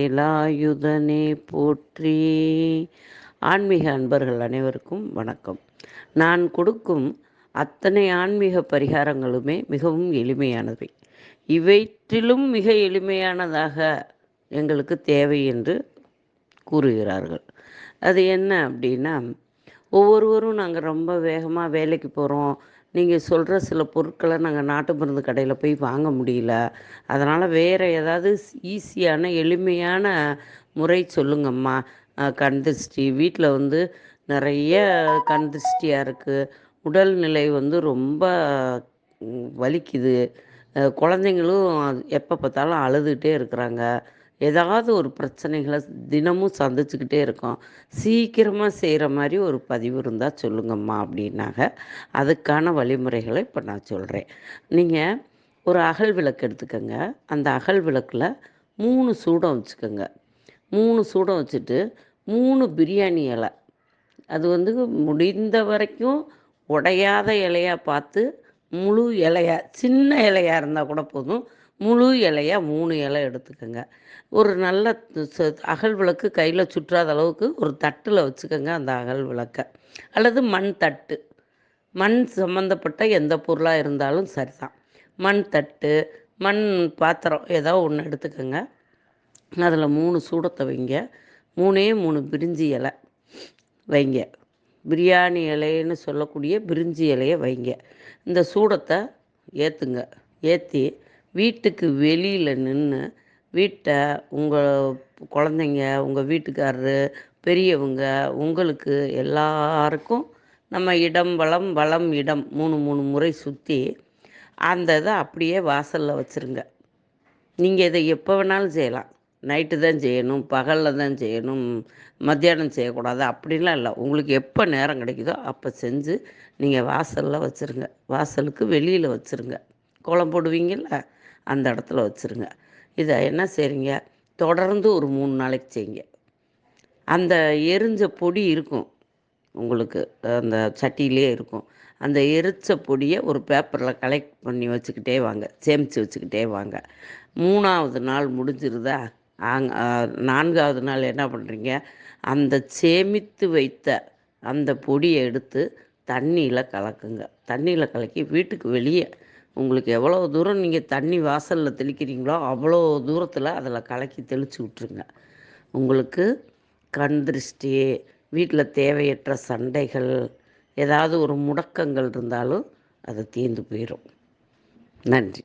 வேலாயுதனே போற்றி. ஆன்மீக அன்பர்கள் அனைவருக்கும் வணக்கம். நான் கொடுக்கும் அத்தனை ஆன்மீக பரிகாரங்களுமே மிகவும் எளிமையானவை. இவற்றிலும் மிக எளிமையானதாக எங்களுக்கு தேவை என்று கூறுகிறார்கள். அது என்ன அப்படின்னா, ஒவ்வொருவரும் நாங்கள் ரொம்ப வேகமாக வேலைக்கு போகிறோம், நீங்கள் சொல்கிற சில பொருட்களை நாங்கள் நாட்டு மருந்து கடையில் போய் வாங்க முடியல, அதனால் வேறு ஏதாவது ஈஸியான எளிமையான முறை சொல்லுங்கம்மா. கண் திருஷ்டி வீட்டில் நிறைய கண் திருஷ்டியாக இருக்குது, உடல்நிலை ரொம்ப வலிக்குது, குழந்தைங்களும் எப்போ பார்த்தாலும் அழுதுகிட்டே இருக்கிறாங்க, ஏதாவது ஒரு பிரச்சனைகளை தினமும் சந்திச்சுக்கிட்டே இருக்கோம், சீக்கிரமாக செய்கிற மாதிரி ஒரு பதிவு இருந்தால் சொல்லுங்கம்மா அப்படின்னாங்க. அதுக்கான வழிமுறைகளை இப்போ நான் சொல்கிறேன். நீங்கள் ஒரு அகல் விளக்கு எடுத்துக்கோங்க. அந்த அகல் விளக்கில் 3 சூடம் வச்சுக்கோங்க. 3 சூடம் வச்சுட்டு 3 பிரியாணி இலை, அது முடிந்த வரைக்கும் உடையாத இலையாக பார்த்து, முழு இலையாக, சின்ன இலையாக இருந்தால் கூட போதும், முழு இலையாக 3 இலை எடுத்துக்கோங்க. ஒரு நல்ல அகல் விளக்கு கையில் சுற்றாத அளவுக்கு ஒரு தட்டில் வச்சுக்கோங்க அந்த அகல் விளக்கை, அல்லது மண் தட்டு, மண் சம்மந்தப்பட்ட எந்த பொருளாக இருந்தாலும் சரிதான். மண் தட்டு, மண் பாத்திரம் ஏதோ ஒன்று எடுத்துக்கோங்க. அதில் 3 சூடத்தை வைங்க. 3 பிரிஞ்சி இலை வைங்க. பிரியாணி இலைன்னு சொல்லக்கூடிய பிரிஞ்சி இலையை வைங்க. இந்த சூடத்தை ஏற்றுங்க. ஏற்றி வீட்டுக்கு வெளியில் நின்று, வீட்டை உங்கள் குழந்தைங்க, உங்கள் வீட்டுக்காரரு, பெரியவங்க, உங்களுக்கு எல்லாருக்கும் நம்ம இடம் வளம் வளம் இடம் 3 முறை சுற்றி அந்த இதை அப்படியே வாசலில் வச்சுருங்க. நீங்கள் இதை எப்போ வேணாலும் செய்யலாம். நைட்டு தான் செய்யணும், பகலில் தான் செய்யணும், மத்தியானம் செய்யக்கூடாது அப்படின்லாம் இல்லை. உங்களுக்கு எப்போ நேரம் கிடைக்குதோ அப்போ செஞ்சு நீங்கள் வாசலில் வச்சுருங்க. வாசலுக்கு வெளியில் வச்சுருங்க. கோலம் போடுவீங்கள்ல, அந்த இடத்துல வச்சுருங்க. இதை என்ன செய்கிறீங்க, தொடர்ந்து ஒரு 3 நாளைக்கு செய்யுங்க. அந்த எரிஞ்ச பொடி இருக்கும் உங்களுக்கு, அந்த சட்டியிலே இருக்கும். அந்த எரிச்ச பொடியை ஒரு பேப்பரில் கலெக்ட் பண்ணி வச்சுக்கிட்டே வாங்க, சேமித்து வச்சுக்கிட்டே வாங்க. 3ஆவது நாள் முடிஞ்சிருதா, 4ஆவது நாள் என்ன பண்ணுறீங்க, அந்த சேமித்து வைத்த அந்த பொடியை எடுத்து தண்ணியில் கலக்குங்க. தண்ணியில் கலக்கி வீட்டுக்கு வெளியே, உங்களுக்கு எவ்வளோ தூரம் நீங்கள் தண்ணி வாசலில் தெளிக்கிறீங்களோ அவ்வளோ தூரத்தில் அதில் கலக்கி தெளித்து விட்ருங்க. உங்களுக்கு கண் திருஷ்டி, வீட்டில் தேவையற்ற சண்டைகள், ஏதாவது ஒரு முடக்கங்கள் இருந்தாலும் அது தீர்ந்து போயிடும். நன்றி.